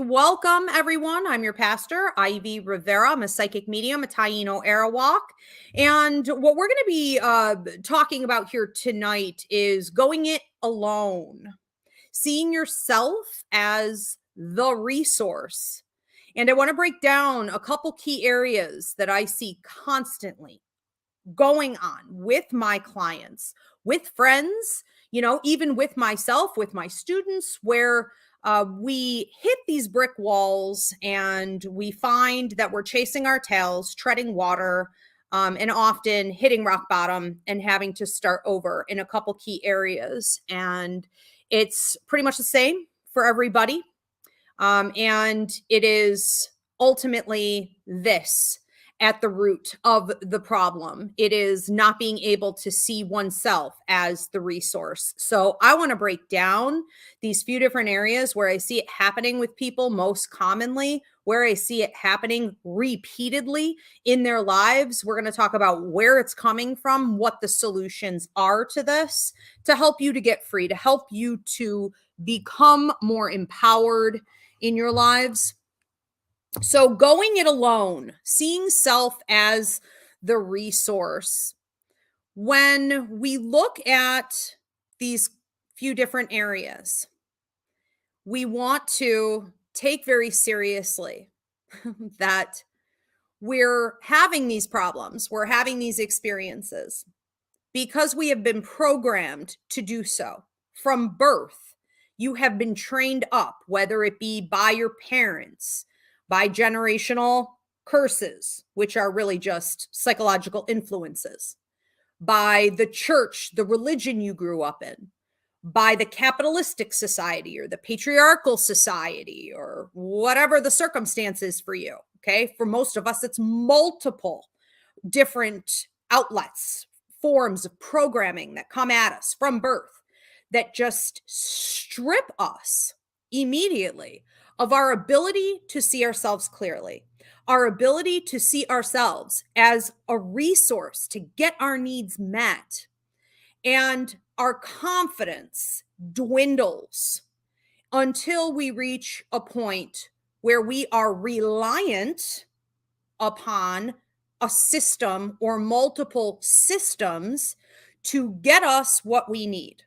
Welcome, everyone. I'm your pastor, Ivy Rivera. I'm a psychic medium, a Taino Arawak. And what we're going to be talking about here tonight is going it alone, seeing yourself as the resource. And I want to break down a couple key areas that I see constantly going on with my clients, with friends, even with myself, with my students, where we hit these brick walls and we find that we're chasing our tails, treading water, and often hitting rock bottom and having to start over in a couple key areas. And it's pretty much the same for everybody. And it is ultimately this at the root of the problem. It is not being able to see oneself as the resource. So I want to break down these few different areas where I see it happening with people most commonly, where I see it happening repeatedly in their lives. We're going to talk about where it's coming from, what the solutions are to this, to help you to get free, to help you to become more empowered in your lives. So going it alone, seeing self as the resource. When we look at these few different areas, we want to take very seriously that we're having these problems, we're having these experiences because we have been programmed to do so from birth. You have been trained up, whether it be by your parents, by generational curses, which are really just psychological influences, by the church, the religion you grew up in, by the capitalistic society or the patriarchal society or whatever the circumstances for you. Okay. For most of us, it's multiple different outlets, forms of programming that come at us from birth that just strip us immediately of our ability to see ourselves clearly, our ability to see ourselves as a resource to get our needs met. And our confidence dwindles until we reach a point where we are reliant upon a system or multiple systems to get us what we need,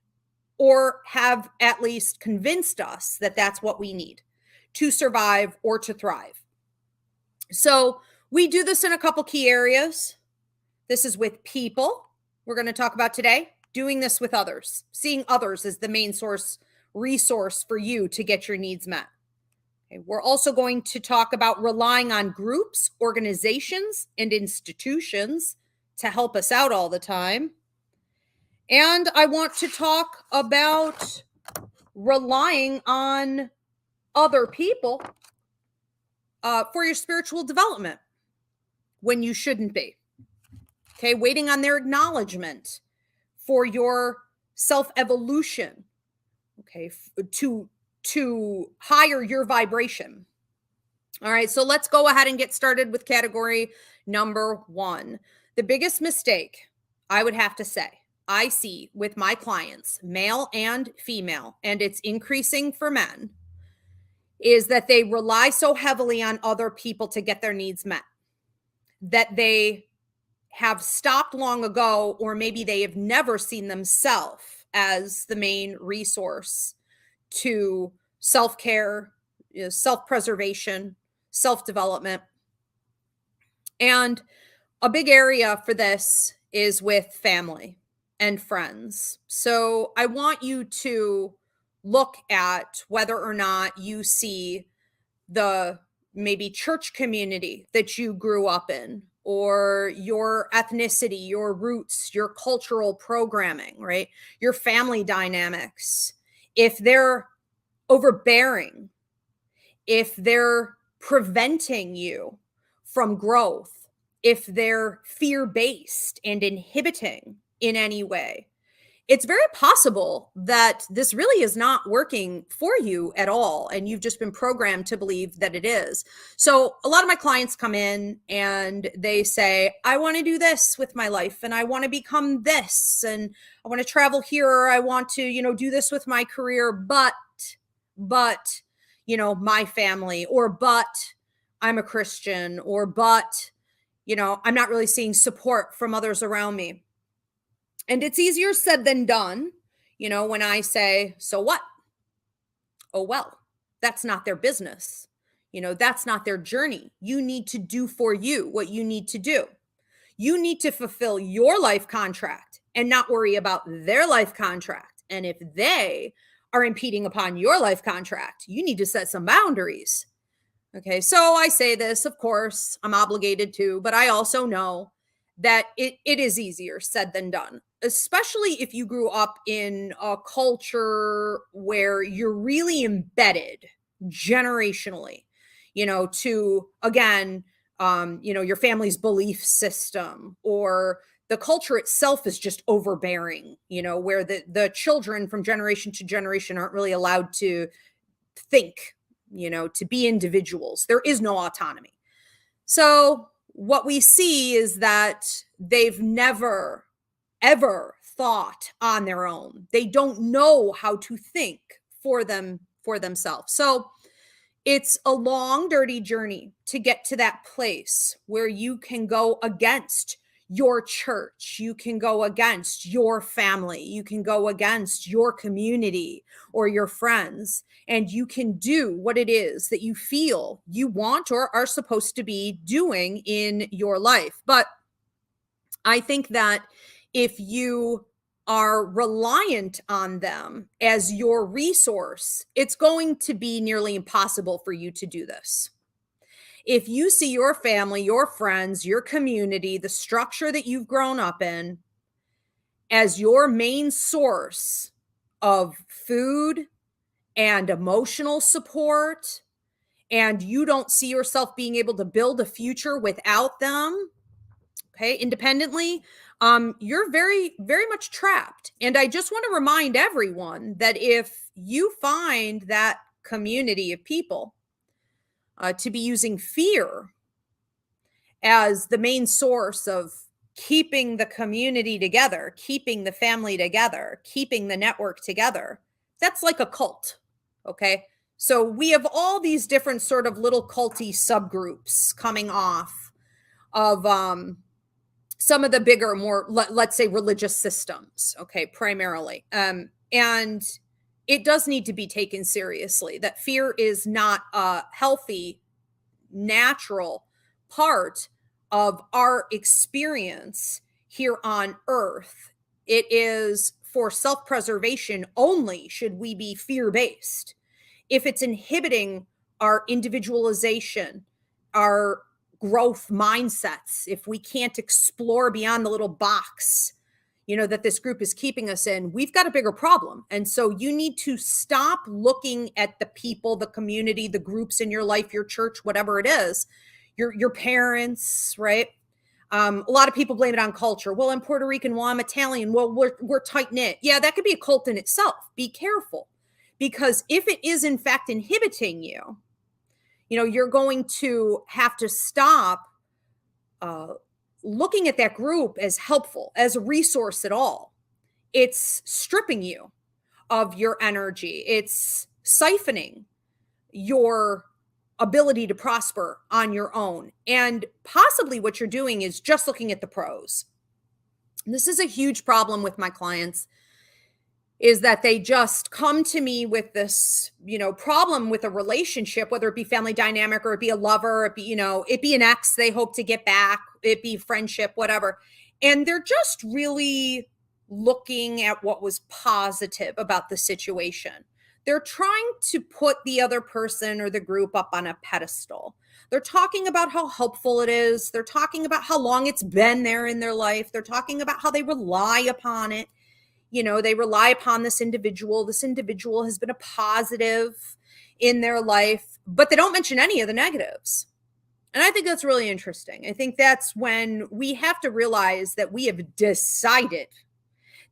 or have at least convinced us that that's what we need to survive or to thrive. So we do this in a couple key areas. This is with people. We're going to talk about today, doing this with others, seeing others as the main resource for you to get your needs met. Okay, we're also going to talk about relying on groups, organizations, and institutions to help us out all the time. And I want to talk about relying on other people for your spiritual development when you shouldn't be. Okay, waiting on their acknowledgement for your self-evolution, okay, to higher your vibration. All right, so let's go ahead and get started with category number 1. The biggest mistake I would have to say I see with my clients, male and female, and it's increasing for men, is that they rely so heavily on other people to get their needs met that they have stopped long ago, or maybe they have never seen themselves as the main resource to self-care, self-preservation, self-development. And a big area for this is with family and friends. So I want you to look at whether or not you see the maybe church community that you grew up in, or your ethnicity, your roots, your cultural programming, right? Your family dynamics. If they're overbearing, if they're preventing you from growth, if they're fear-based and inhibiting in any way, it's very possible that this really is not working for you at all, and you've just been programmed to believe that it is. So a lot of my clients come in and they say, I want to do this with my life, and I want to become this, and I want to travel here, or I want to, do this with my career, but my family, or but I'm a Christian, or but, I'm not really seeing support from others around me. And it's easier said than done, when I say, so what? Oh, well, that's not their business. That's not their journey. You need to do for you what you need to do. You need to fulfill your life contract and not worry about their life contract. And if they are impeding upon your life contract, you need to set some boundaries. Okay, so I say this, of course, I'm obligated to, but I also know that it is easier said than done, especially if you grew up in a culture where you're really embedded generationally, to, again, your family's belief system, or the culture itself is just overbearing, where the children from generation to generation aren't really allowed to think, to be individuals. There is no autonomy. So what we see is that they've never, ever thought on their own. They don't know how to think for themselves. So it's a long, dirty journey to get to that place where you can go against your church, you can go against your family, you can go against your community or your friends, and you can do what it is that you feel you want or are supposed to be doing in your life. But I think that if you are reliant on them as your resource, it's going to be nearly impossible for you to do this. If you see your family, your friends, your community, the structure that you've grown up in as your main source of food and emotional support, and you don't see yourself being able to build a future without them, okay, independently, you're very, very much trapped. And I just want to remind everyone that if you find that community of people to be using fear as the main source of keeping the community together, keeping the family together, keeping the network together, that's like a cult, okay? So we have all these different sort of little culty subgroups coming off of some of the bigger, more, let's say, religious systems, okay, primarily. And it does need to be taken seriously, that fear is not a healthy, natural part of our experience here on earth. It is for self-preservation only should we be fear-based. If it's inhibiting our individualization, our growth mindsets, if we can't explore beyond the little box, that this group is keeping us in, we've got a bigger problem. And so you need to stop looking at the people, the community, the groups in your life, your church, whatever it is, your parents, right? A lot of people blame it on culture. Well, I'm Puerto Rican. Well, I'm Italian. Well, we're tight knit. Yeah, that could be a cult in itself. Be careful, because if it is in fact inhibiting you, you're going to have to stop looking at that group as helpful, as a resource at all. It's stripping you of your energy. It's siphoning your ability to prosper on your own. And possibly what you're doing is just looking at the pros. And this is a huge problem with my clients, is that they just come to me with this, problem with a relationship, whether it be family dynamic or it be a lover, it be an ex they hope to get back, it be friendship, whatever. And they're just really looking at what was positive about the situation. They're trying to put the other person or the group up on a pedestal. They're talking about how helpful it is. They're talking about how long it's been there in their life. They're talking about how they rely upon it. They rely upon this individual. This individual has been a positive in their life, but they don't mention any of the negatives. And I think that's really interesting. I think that's when we have to realize that we have decided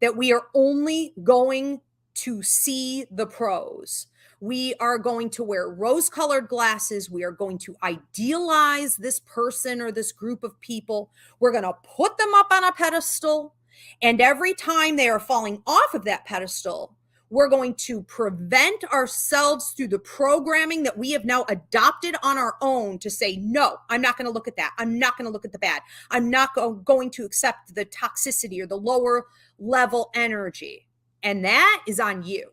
that we are only going to see the pros. We are going to wear rose-colored glasses. We are going to idealize this person or this group of people. We're going to put them up on a pedestal. And every time they are falling off of that pedestal, We're going to prevent ourselves through the programming that we have now adopted on our own to say, no, I'm not going to look at that. I'm not going to look at the bad. I'm not going to accept the toxicity or the lower level energy. And that is on you.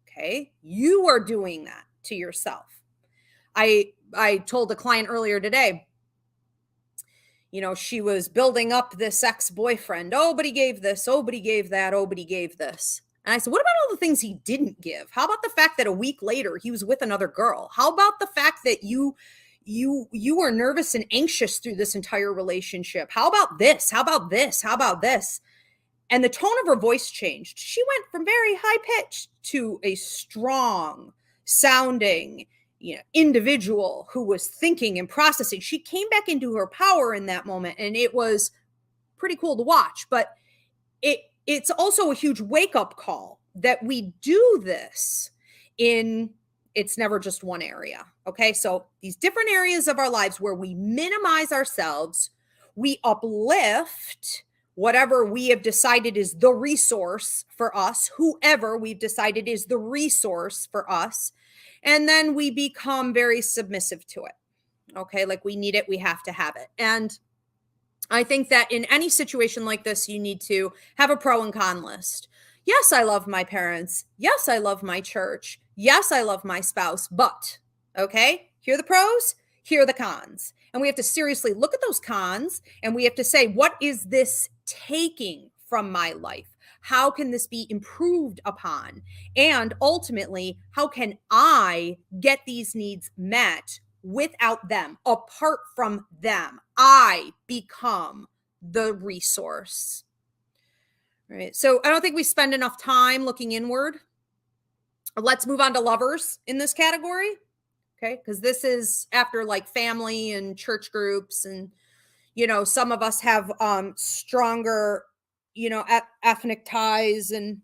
Okay. You are doing that to yourself. I told a client earlier today, she was building up this ex-boyfriend. Oh, but he gave this. Oh, but he gave that. Oh, but he gave this. And I said, what about all the things he didn't give? How about the fact that a week later he was with another girl? How about the fact that you were nervous and anxious through this entire relationship? How about this? How about this? How about this? And the tone of her voice changed. She went from very high pitched to a strong sounding, individual who was thinking and processing. She came back into her power in that moment, and it was pretty cool to watch. But it's also a huge wake-up call that we do this it's never just one area. Okay. So these different areas of our lives where we minimize ourselves, we uplift whatever we have decided is the resource for us, whoever we've decided is the resource for us. And then we become very submissive to it. Okay. Like we need it. We have to have it. And I think that in any situation like this, you need to have a pro and con list. Yes, I love my parents. Yes, I love my church. Yes, I love my spouse, but okay, here are the pros, here are the cons. And we have to seriously look at those cons and we have to say, what is this taking from my life? How can this be improved upon? And ultimately, how can I get these needs met without them, apart from them? I become the resource. Right. So I don't think we spend enough time looking inward. Let's move on to lovers in this category. Okay. Because this is after like family and church groups. And, some of us have stronger, ethnic ties and,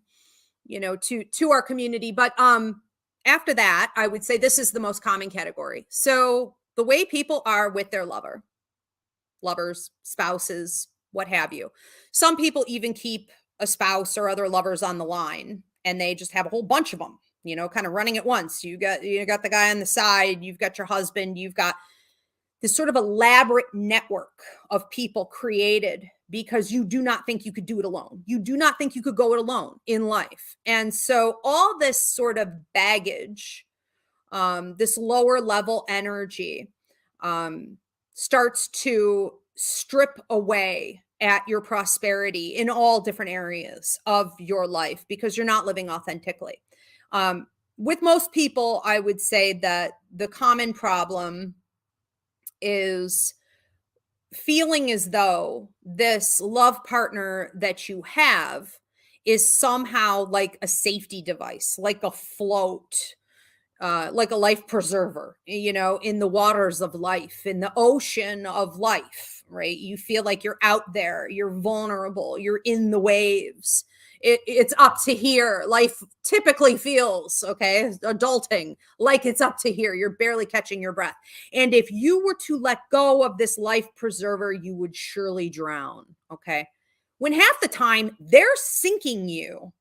to our community. But after that, I would say this is the most common category. So the way people are with their lovers, spouses, what have you. Some people even keep a spouse or other lovers on the line, and they just have a whole bunch of them, kind of running at once. You got the guy on the side, you've got your husband, you've got this sort of elaborate network of people created because you do not think you could do it alone. You do not think you could go it alone in life. And so all this sort of baggage, this lower level energy, starts to strip away at your prosperity in all different areas of your life because you're not living authentically. With most people, I would say that the common problem is feeling as though this love partner that you have is somehow like a safety device, like a float, like a life preserver, in the waters of life, in the ocean of life, right? You feel like you're out there, you're vulnerable, you're in the waves. It's up to here. Life typically feels, okay, adulting, like it's up to here. You're barely catching your breath. And if you were to let go of this life preserver, you would surely drown, okay? When half the time they're sinking you.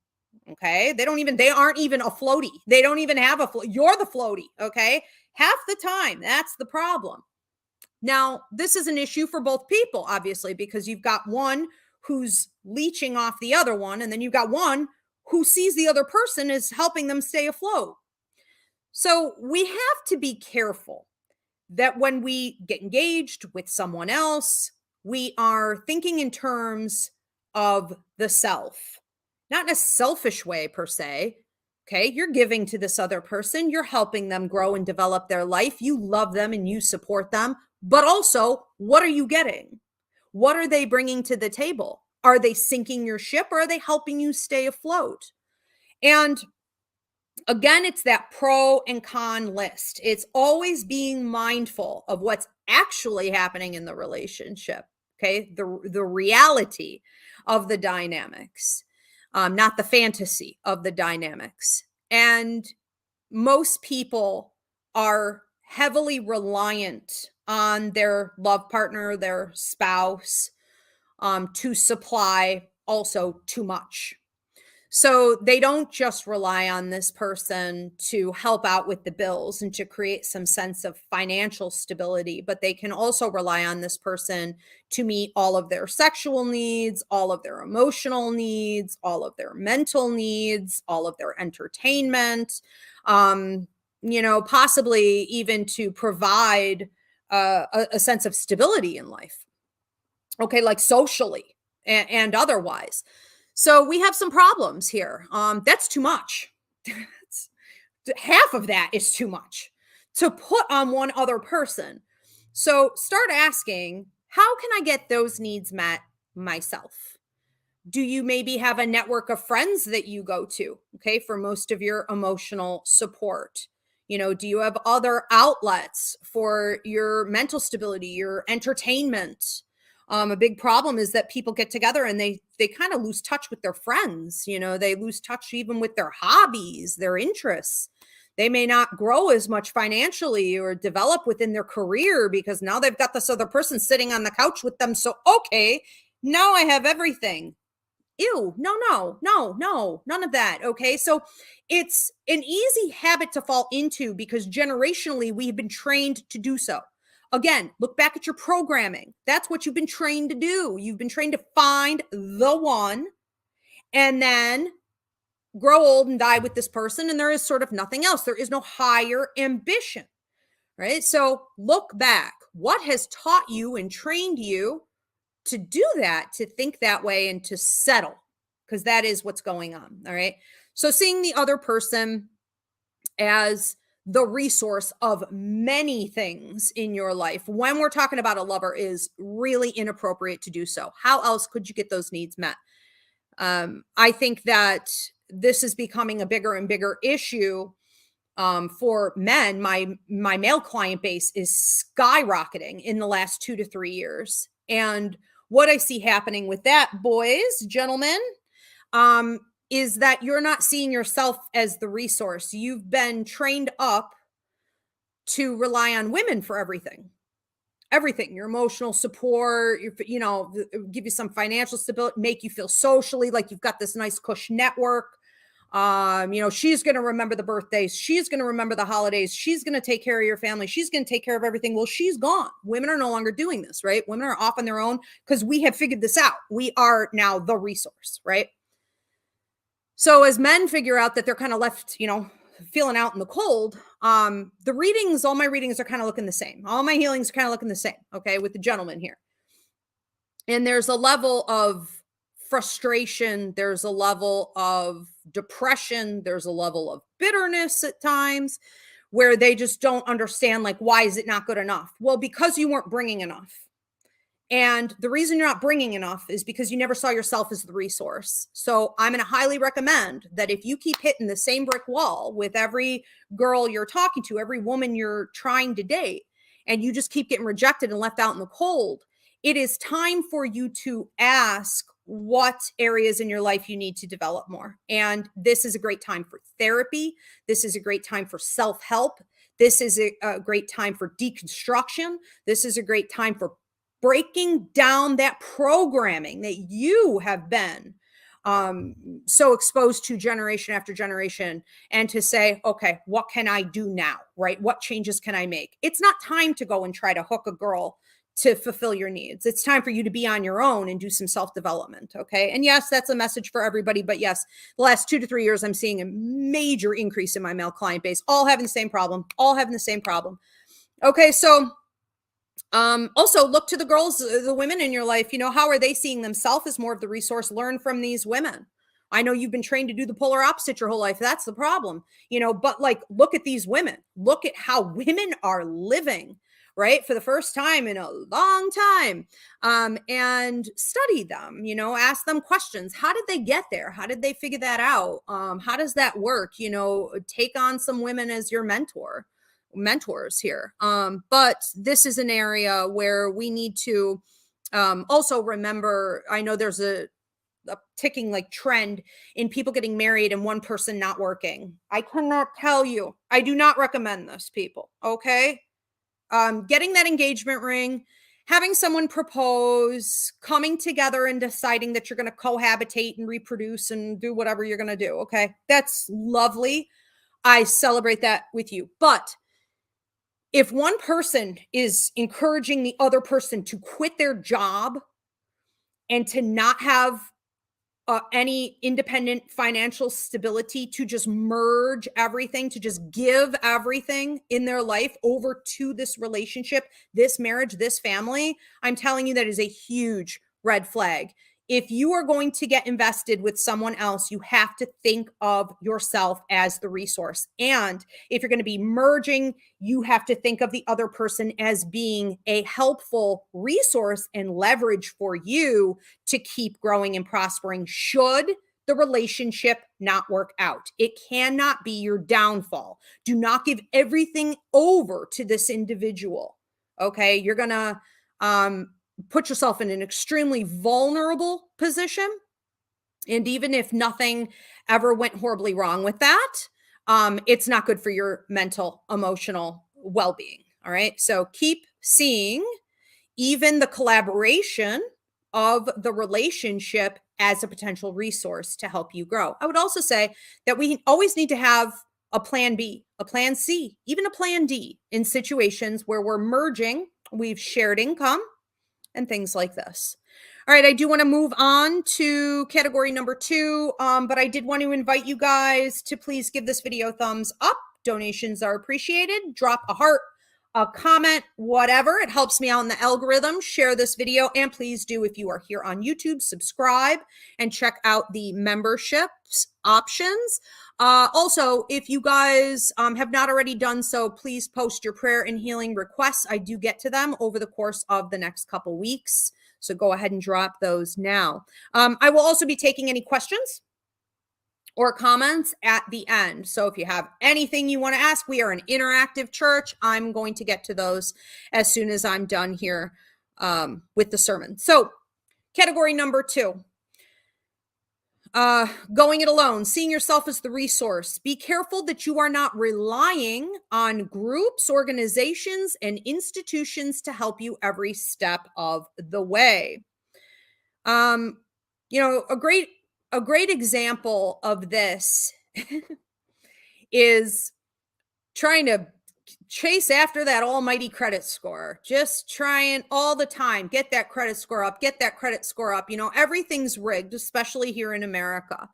Okay. They aren't even a floaty. They don't even have you're the floaty. Okay. Half the time, that's the problem. Now, this is an issue for both people, obviously, because you've got one who's leeching off the other one, and then you've got one who sees the other person as helping them stay afloat. So we have to be careful that when we get engaged with someone else, we are thinking in terms of the self. Not in a selfish way per se. Okay. You're giving to this other person. You're helping them grow and develop their life. You love them and you support them. But also, what are you getting? What are they bringing to the table? Are they sinking your ship or are they helping you stay afloat? And again, it's that pro and con list. It's always being mindful of what's actually happening in the relationship. Okay. The reality of the dynamics. Not the fantasy of the dynamics. And most people are heavily reliant on their love partner, their spouse, to supply also too much. So they don't just rely on this person to help out with the bills and to create some sense of financial stability, but they can also rely on this person to meet all of their sexual needs, all of their emotional needs, all of their mental needs, all of their entertainment, possibly even to provide a sense of stability in life. Okay, like socially and otherwise. So we have some problems here. That's too much. Half of that is too much to put on one other person. So start asking, how can I get those needs met myself? Do you maybe have a network of friends that you go to, okay, for most of your emotional support? Do you have other outlets for your mental stability, your entertainment? A big problem is that people get together and they kind of lose touch with their friends. They lose touch even with their hobbies, their interests. They may not grow as much financially or develop within their career because now they've got this other person sitting on the couch with them. So, okay, now I have everything. Ew, no, none of that. Okay. So it's an easy habit to fall into because generationally we have been trained to do so. Again, look back at your programming. That's what you've been trained to do. You've been trained to find the one and then grow old and die with this person. And there is sort of nothing else. There is no higher ambition, right? So look back. What has taught you and trained you to do that, to think that way and to settle, because that is what's going on. All right. So seeing the other person as the resource of many things in your life when we're talking about a lover is really inappropriate to do so. How else could you get those needs met? I think that this is becoming a bigger and bigger issue for men. My male client base is skyrocketing in the last 2 to 3 years. And what I see happening with that, boys, gentlemen, is that you're not seeing yourself as the resource. You've been trained up to rely on women for everything. Everything, your emotional support, give you some financial stability, make you feel socially like you've got this nice cush network. She's going to remember the birthdays. She's going to remember the holidays. She's going to take care of your family. She's going to take care of everything. Well, she's gone. Women are no longer doing this, right? Women are off on their own because we have figured this out. We are now the resource, right? So as men figure out that they're kind of left, feeling out in the cold, all my readings are kind of looking the same. All my healings are kind of looking the same, okay, with the gentleman here. And there's a level of frustration, there's a level of depression, there's a level of bitterness at times where they just don't understand, like, why is it not good enough? Well, because you weren't bringing enough. And the reason you're not bringing enough is because you never saw yourself as the resource. So I'm going to highly recommend that if you keep hitting the same brick wall with every girl you're talking to, every woman you're trying to date, and you just keep getting rejected and left out in the cold, it is time for you to ask what areas in your life you need to develop more. And this is a great time for therapy. This is a great time for self-help. This is a great time for deconstruction. This is a great time for breaking down that programming that you have been so exposed to generation after generation, and to say, okay, what can I do now, right? What changes can I make? It's not time to go and try to hook a girl to fulfill your needs. It's time for you to be on your own and do some self-development, okay? And yes, that's a message for everybody, but yes, the last 2 to 3 years, I'm seeing a major increase in my male client base, all having the same problem, Okay, so also look to the girls, the women in your life, how are they seeing themselves as more of the resource? Learn from these women. I know you've been trained to do the polar opposite your whole life. That's the problem, but look at these women, look at how women are living, right? For the first time in a long time, and study them, ask them questions. How did they get there? How did they figure that out? How does that work? Take on some women as your mentors here. But this is an area where we need to also remember, I know there's a ticking like trend in people getting married and one person not working. I cannot tell you, I do not recommend this, people. Okay. Getting that engagement ring, having someone propose, coming together and deciding that you're going to cohabitate and reproduce and do whatever you're going to do. Okay. That's lovely. I celebrate that with you. But if one person is encouraging the other person to quit their job and to not have any independent financial stability, to just merge everything, to just give everything in their life over to this relationship, this marriage, this family, I'm telling you, that is a huge red flag. If you are going to get invested with someone else, you have to think of yourself as the resource. And if you're going to be merging, you have to think of the other person as being a helpful resource and leverage for you to keep growing and prospering should the relationship not work out. It cannot be your downfall. Do not give everything over to this individual. Okay, you're going to put yourself in an extremely vulnerable position. And even if nothing ever went horribly wrong with that, it's not good for your mental, emotional well-being. All right. So keep seeing even the collaboration of the relationship as a potential resource to help you grow. I would also say that we always need to have a plan B, a plan C, even a plan D in situations where we're merging, we've shared income, and things like this. All right, I do want to move on to category number 2, but I did want to invite you guys to please give this video a thumbs up. Donations are appreciated. Drop a heart, a comment, whatever. It helps me out in the algorithm. Share this video, and please do, if you are here on YouTube, subscribe and check out the memberships options. Also, if you guys have not already done so, please post your prayer and healing requests. I do get to them over the course of the next couple weeks. So go ahead and drop those now. I will also be taking any questions or comments at the end. So if you have anything you want to ask, we are an interactive church. I'm going to get to those as soon as I'm done here with the sermon. So category number 2. Going it alone, seeing yourself as the resource. Be careful that you are not relying on groups, organizations, and institutions to help you every step of the way. You know, a great example of this is trying to chase after that almighty credit score, just trying all the time, get that credit score up, get that credit score up. You know, everything's rigged, especially here in America,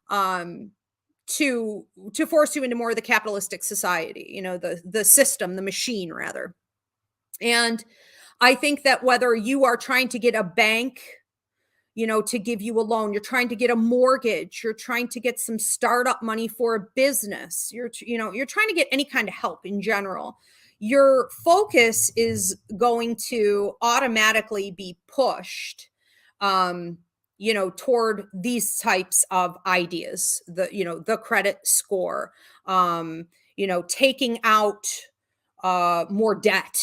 to force you into more of the capitalistic society, you know, the system, the machine rather. And I think that whether you are trying to get a bank, you know, to give you a loan, you're trying to get a mortgage, you're trying to get some startup money for a business, you're trying to get any kind of help in general, your focus is going to automatically be pushed, you know, toward these types of ideas, the credit score, you know, taking out more debt,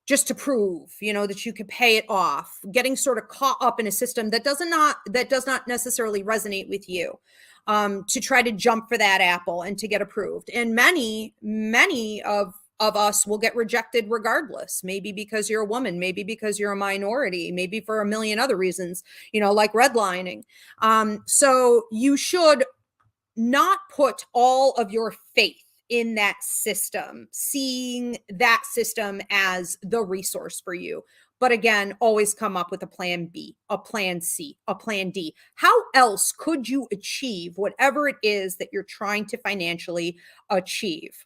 just to prove, you know, that you could pay it off, getting sort of caught up in a system that does not necessarily resonate with you, to try to jump for that apple and to get approved. And many of us will get rejected regardless, maybe because you're a woman, maybe because you're a minority, maybe for a million other reasons, you know, like redlining. So you should not put all of your faith in that system, seeing that system as the resource for you. But again, always come up with a plan B, a plan C, a plan D. How else could you achieve whatever it is that you're trying to financially achieve?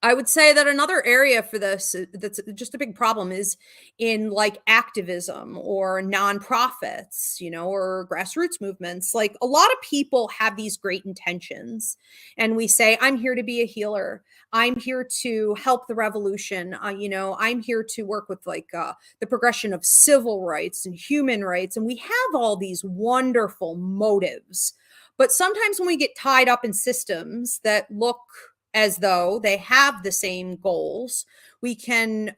I would say that another area for this that's just a big problem is in like activism or nonprofits, you know, or grassroots movements. Like a lot of people have these great intentions and we say, I'm here to be a healer. I'm here to help the revolution. You know, I'm here to work with like the progression of civil rights and human rights. And we have all these wonderful motives. But sometimes when we get tied up in systems that look as though they have the same goals, we can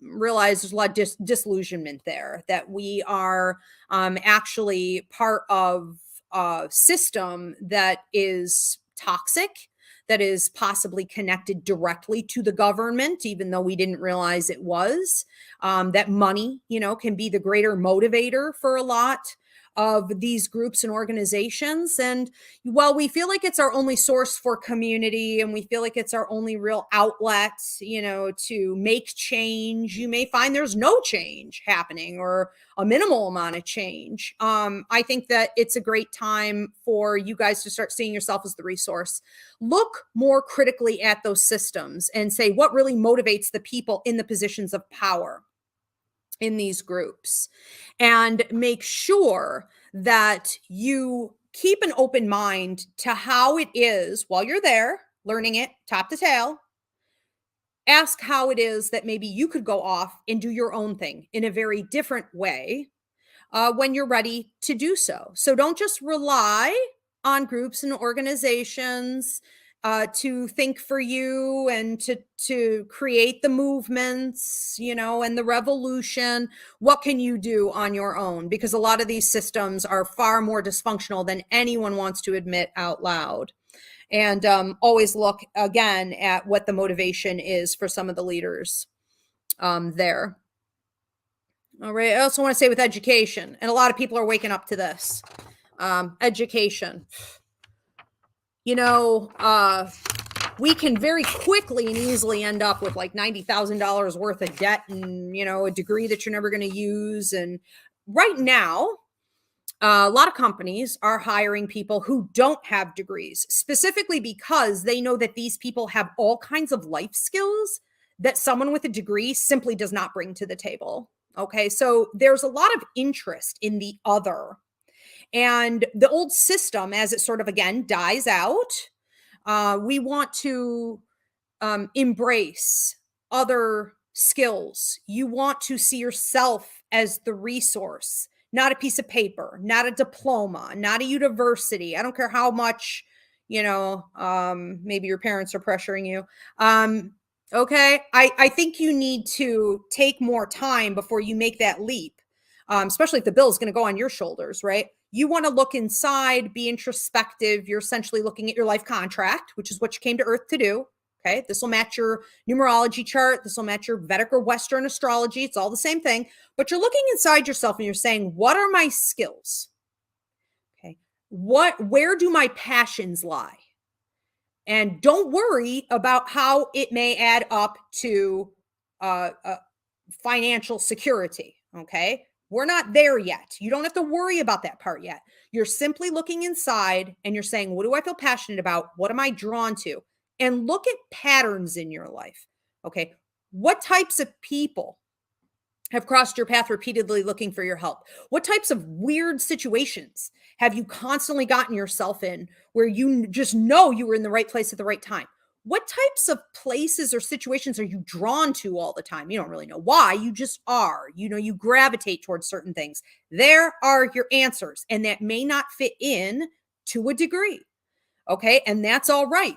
realize there's a lot of disillusionment there, that we are actually part of a system that is toxic, that is possibly connected directly to the government, even though we didn't realize it was. That money, can be the greater motivator for a lot of these groups and organizations. And while we feel like it's our only source for community and we feel like it's our only real outlet, to make change, you may find there's no change happening or a minimal amount of change. I think that it's a great time for you guys to start seeing yourself as the resource. Look more critically at those systems and say what really motivates the people in the positions of power in these groups, and make sure that you keep an open mind to how it is while you're there learning it top to tail. Ask how it is that maybe you could go off and do your own thing in a very different way when you're ready to do so. So don't just rely on groups and organizations to think for you and to create the movements, and the revolution. What can you do on your own? Because a lot of these systems are far more dysfunctional than anyone wants to admit out loud. And always look again at what the motivation is for some of the leaders there. All right. I also want to say with education, and a lot of people are waking up to this, education. We can very quickly and easily end up with like $90,000 worth of debt and, a degree that you're never going to use. And right now, a lot of companies are hiring people who don't have degrees, specifically because they know that these people have all kinds of life skills that someone with a degree simply does not bring to the table. Okay, so there's a lot of interest in the other. And the old system, as it sort of, again, dies out, we want to embrace other skills. You want to see yourself as the resource, not a piece of paper, not a diploma, not a university. I don't care how much, maybe your parents are pressuring you. Okay. I think you need to take more time before you make that leap, especially if the bill is going to go on your shoulders, right? You want to look inside, be introspective. You're essentially looking at your life contract, which is what you came to Earth to do. Okay. This will match your numerology chart. This will match your Vedic or Western astrology. It's all the same thing, but you're looking inside yourself and you're saying, what are my skills? Okay. Where do my passions lie? And don't worry about how it may add up to financial security. Okay. We're not there yet. You don't have to worry about that part yet. You're simply looking inside and you're saying, what do I feel passionate about? What am I drawn to? And look at patterns in your life. Okay. What types of people have crossed your path repeatedly looking for your help? What types of weird situations have you constantly gotten yourself in where you just know you were in the right place at the right time? What types of places or situations are you drawn to all the time? You don't really know why, you just are. You gravitate towards certain things. There are your answers, and that may not fit in to a degree. Okay, and that's all right.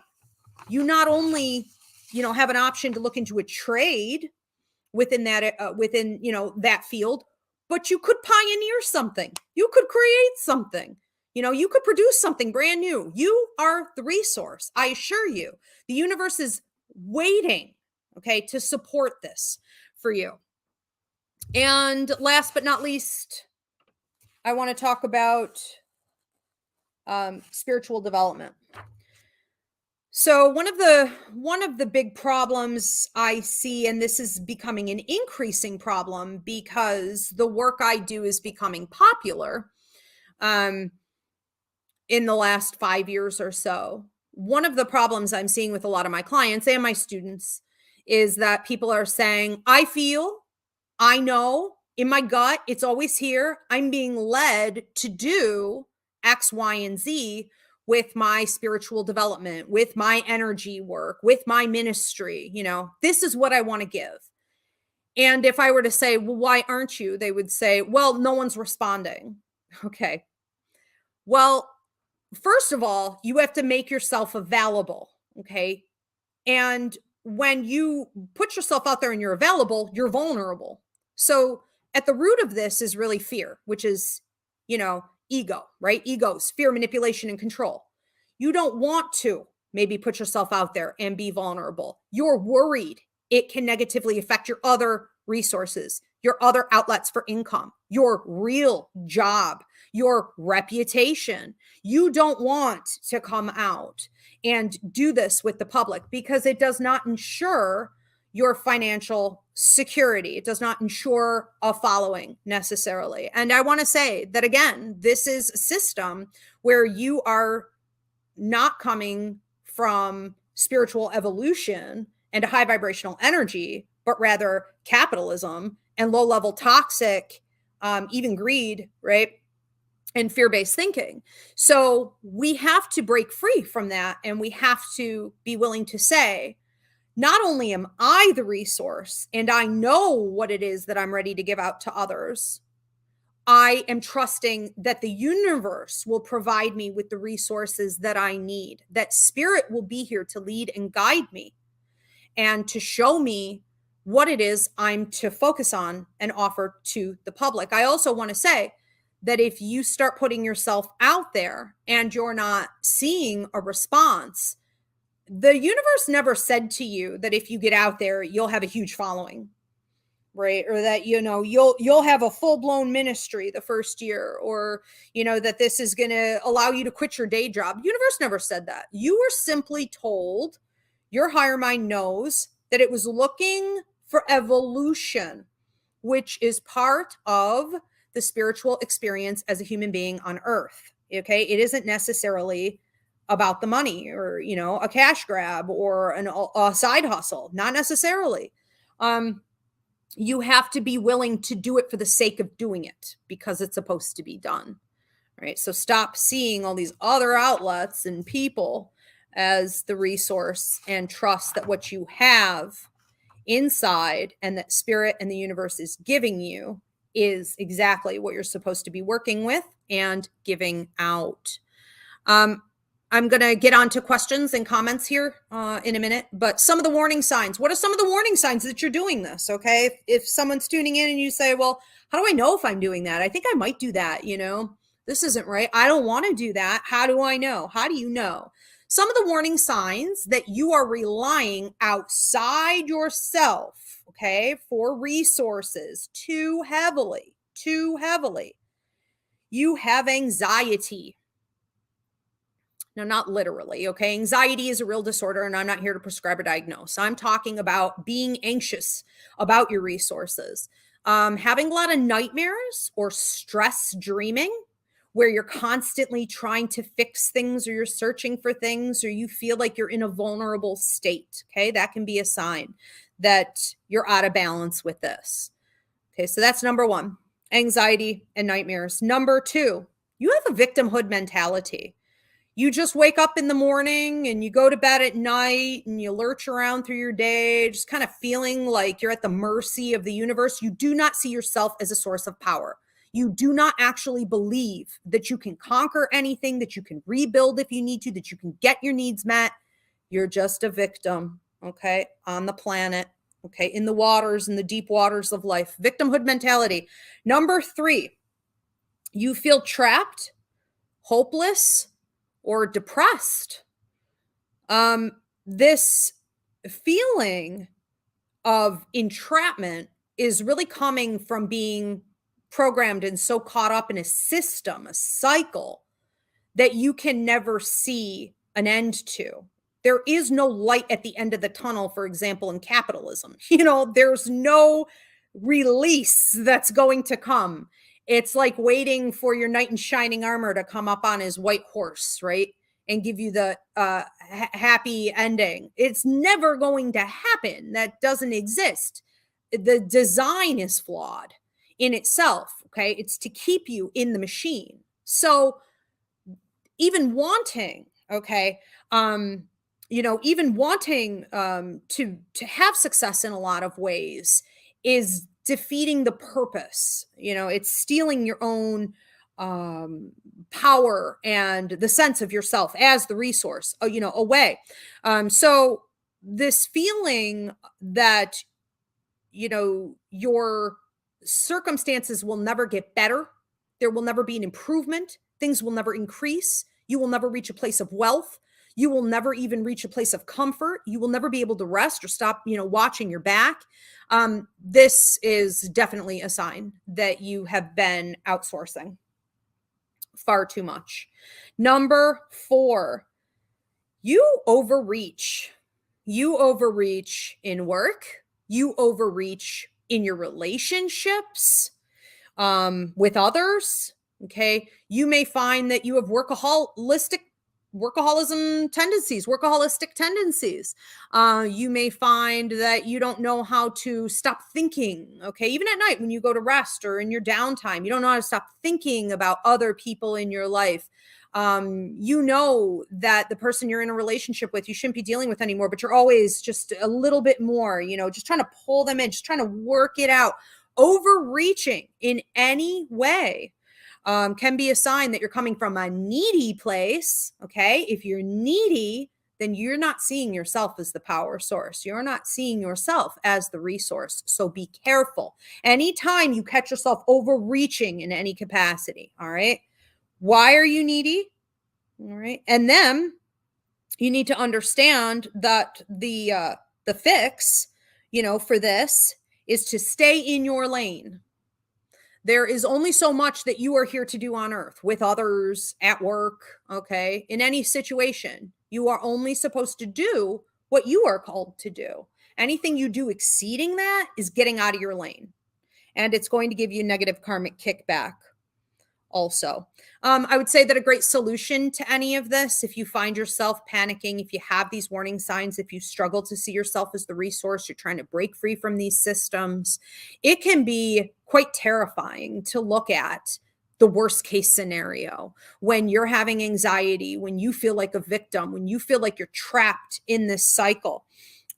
You not only, have an option to look into a trade within that that field, but you could pioneer something. You could create something. You could produce something brand new. You are the resource. I assure you, the universe is waiting, okay, to support this for you. And last but not least, I want to talk about spiritual development. So one of the big problems I see, and this is becoming an increasing problem because the work I do is becoming popular, in the last 5 years or so. One of the problems I'm seeing with a lot of my clients and my students is that people are saying, I know in my gut, it's always here. I'm being led to do X, Y, and Z with my spiritual development, with my energy work, with my ministry. This is what I want to give. And if I were to say, well, why aren't you? They would say, well, no one's responding. Okay. Well, first of all, you have to make yourself available, okay? And when you put yourself out there and you're available, you're vulnerable. So at the root of this is really fear, which is, ego, right? Egos, fear, manipulation, and control. You don't want to maybe put yourself out there and be vulnerable. You're worried it can negatively affect your other resources, your other outlets for income, your real job, your reputation. You don't want to come out and do this with the public because it does not ensure your financial security. It does not ensure a following necessarily. And I want to say that again, this is a system where you are not coming from spiritual evolution and a high vibrational energy, but rather capitalism and low level toxic, even greed, right? And fear-based thinking. So we have to break free from that. And we have to be willing to say, not only am I the resource and I know what it is that I'm ready to give out to others, I am trusting that the universe will provide me with the resources that I need, that spirit will be here to lead and guide me and to show me what it is I'm to focus on and offer to the public. I also want to say that if you start putting yourself out there and you're not seeing a response, the universe never said to you that if you get out there, you'll have a huge following, right? Or that, you'll have a full-blown ministry the first year, or, that this is going to allow you to quit your day job. Universe never said that. You were simply told, your higher mind knows that it was looking for evolution, which is part of the spiritual experience as a human being on earth. Okay. It isn't necessarily about the money or, a cash grab or a side hustle. Not necessarily. You have to be willing to do it for the sake of doing it because it's supposed to be done. Right. So stop seeing all these other outlets and people as the resource and trust that what you have inside and that spirit and the universe is giving you is exactly what you're supposed to be working with and giving out. I'm going to get on to questions and comments here in a minute, but some of the warning signs. What are some of the warning signs that you're doing this? Okay. If someone's tuning in and you say, well, how do I know if I'm doing that? I think I might do that. This isn't right. I don't want to do that. How do I know? How do you know? Some of the warning signs that you are relying outside yourself, okay, for resources too heavily. You have anxiety. No, not literally, okay? Anxiety is a real disorder, and I'm not here to prescribe or diagnose. I'm talking about being anxious about your resources. Having a lot of nightmares or stress dreaming, where you're constantly trying to fix things or you're searching for things or you feel like you're in a vulnerable state, okay? That can be a sign that you're out of balance with this. Okay, so that's number one, anxiety and nightmares. Number two, you have a victimhood mentality. You just wake up in the morning and you go to bed at night and you lurch around through your day, just kind of feeling like you're at the mercy of the universe. You do not see yourself as a source of power. You do not actually believe that you can conquer anything, that you can rebuild if you need to, that you can get your needs met. You're just a victim, okay, on the planet, okay, in the waters, in the deep waters of life. Victimhood mentality. Number three, you feel trapped, hopeless, or depressed. This feeling of entrapment is really coming from being programmed and so caught up in a system, a cycle, that you can never see an end to. There is no light at the end of the tunnel, for example, in capitalism. There's no release that's going to come. It's like waiting for your knight in shining armor to come up on his white horse, right? And give you the happy ending. It's never going to happen. That doesn't exist. The design is flawed in itself, okay? It's to keep you in the machine. So even wanting, okay, even wanting to have success in a lot of ways is defeating the purpose. It's stealing your own power and the sense of yourself as the resource, away. So this feeling that, your circumstances will never get better. There will never be an improvement. Things will never increase. You will never reach a place of wealth. You will never even reach a place of comfort. You will never be able to rest or stop, watching your back. This is definitely a sign that you have been outsourcing far too much. Number 4, you overreach. You overreach in work. You overreach in your relationships with others. Okay. You may find that you have workaholistic tendencies. You may find that you don't know how to stop thinking. Okay. Even at night when you go to rest or in your downtime, you don't know how to stop thinking about other people in your life. You know that the person you're in a relationship with, you shouldn't be dealing with anymore, but you're always just a little bit more, just trying to pull them in, just trying to work it out. Overreaching in any way can be a sign that you're coming from a needy place. Okay. If you're needy, then you're not seeing yourself as the power source. You're not seeing yourself as the resource. So be careful. Anytime you catch yourself overreaching in any capacity. All right. Why are you needy? All right. And then you need to understand that the fix, for this is to stay in your lane. There is only so much that you are here to do on earth with others, at work, okay? In any situation, you are only supposed to do what you are called to do. Anything you do exceeding that is getting out of your lane, and it's going to give you negative karmic kickback also. I would say that a great solution to any of this, if you find yourself panicking, if you have these warning signs, if you struggle to see yourself as the resource, you're trying to break free from these systems, it can be quite terrifying to look at the worst case scenario when you're having anxiety, when you feel like a victim, when you feel like you're trapped in this cycle.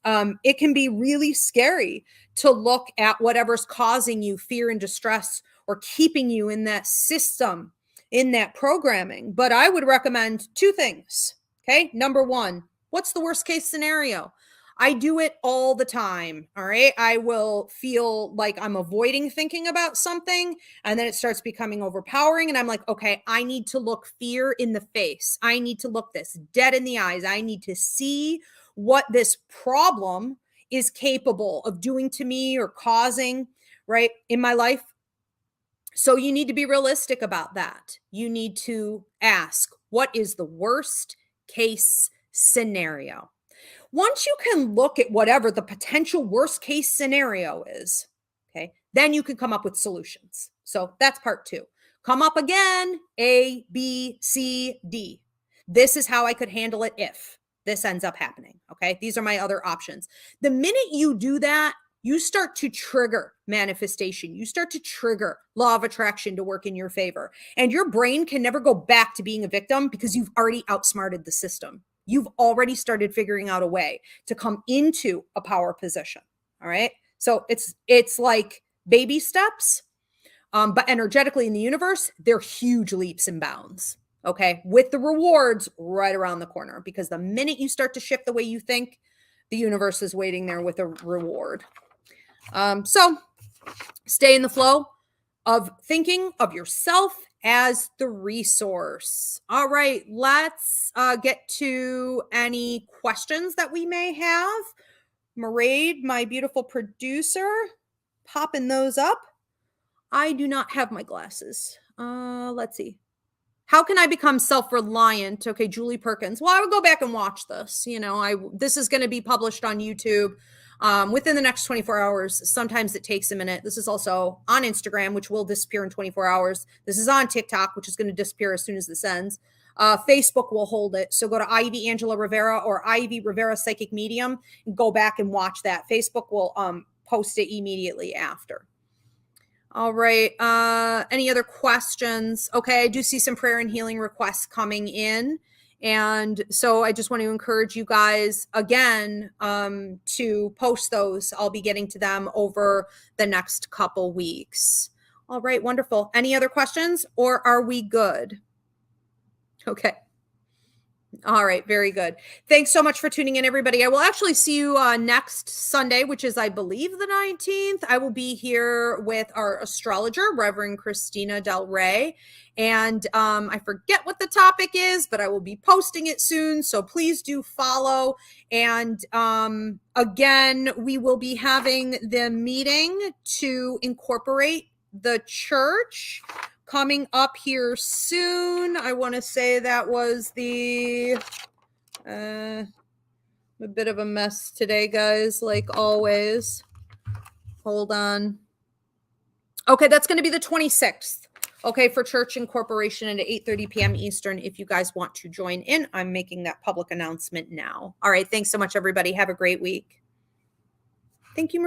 It can be really scary to look at whatever's causing you fear and distress or keeping you in that system, in that programming. But I would recommend 2 things. Okay. Number 1, what's the worst case scenario? I do it all the time. All right. I will feel like I'm avoiding thinking about something, and then it starts becoming overpowering. And I'm like, okay, I need to look fear in the face. I need to look this dead in the eyes. I need to see what this problem is capable of doing to me or causing, right, in my life. So you need to be realistic about that. You need to ask, what is the worst case scenario? Once you can look at whatever the potential worst case scenario is, okay, then you can come up with solutions. So that's part 2. Come up again, A, B, C, D. This is how I could handle it if this ends up happening. Okay, these are my other options. The minute you do that, you start to trigger manifestation. You start to trigger law of attraction to work in your favor. And your brain can never go back to being a victim because you've already outsmarted the system. You've already started figuring out a way to come into a power position. All right. So it's like baby steps, but energetically in the universe, they're huge leaps and bounds. Okay. With the rewards right around the corner, because the minute you start to shift the way you think, the universe is waiting there with a reward. So stay in the flow of thinking of yourself as the resource. All right, let's get to any questions that we may have. Mairead, my beautiful producer, popping those up. I do not have my glasses. Let's see. How can I become self-reliant? Okay, Julie Perkins. Well, I would go back and watch this. This is going to be published on YouTube within the next 24 hours. Sometimes it takes a minute. This is also on Instagram, which will disappear in 24 hours. This is on TikTok, which is going to disappear as soon as this ends. Facebook will hold it. So go to Ivy Angela Rivera or Ivy Rivera Psychic Medium and go back and watch that. Facebook will post it immediately after. All right. Any other questions? Okay. I do see some prayer and healing requests coming in. And so I just want to encourage you guys again to post those. I'll be getting to them over the next couple weeks. All right. Wonderful. Any other questions, or are we good? Okay. All right, very good. Thanks so much for tuning in, everybody. I will actually see you next Sunday, which is, I believe, the 19th. I will be here with our astrologer, Reverend Christina Del Rey. And I forget what the topic is, but I will be posting it soon. So please do follow. And again, we will be having the meeting to incorporate the church coming up here soon. I want to say that was the a bit of a mess today, guys, like always. Hold on. Okay, that's going to be the 26th. Okay, for church incorporation at 8:30 p.m. Eastern. If you guys want to join in, I'm making that public announcement now. All right, thanks so much, everybody. Have a great week. Thank you, Maria.